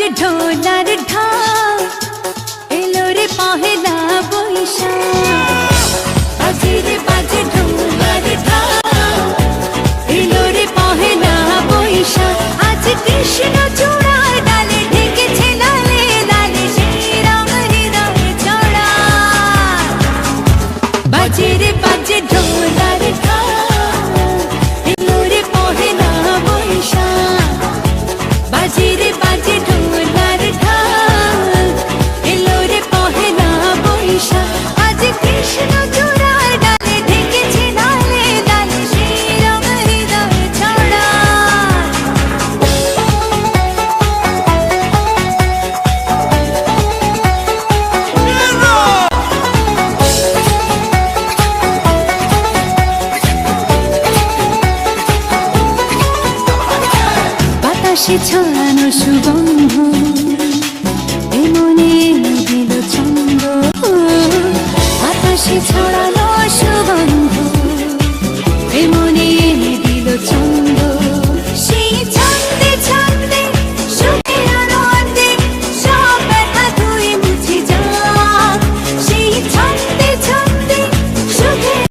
বাজে ঢোলার ঢাক, এলো রে পহেলা বৈশাখ। বাজে রে বাজে ঢোলার ঢাক, এলো রে পহেলা বৈশাখ। আজ কৃষ্ণ চূড়ার ডালে ঢেকেছে লালে লালে শ্রীরাম হৃদয়ে ছড়া। বাজে রে বাজে ঢোলার ঢাক, এলো রে পহেলা বৈশাখ। বাজে রে বাজে ঢোলার ঢাক, এলো রে পহেলা বৈশাখ। আজ কৃষ্ণ চূড়ার ডালে ঢেকেছে লালে লালে শ্রীরাম হৃদয়ে ছড়া। বাতাসে ছড়ানো সুগন্ধ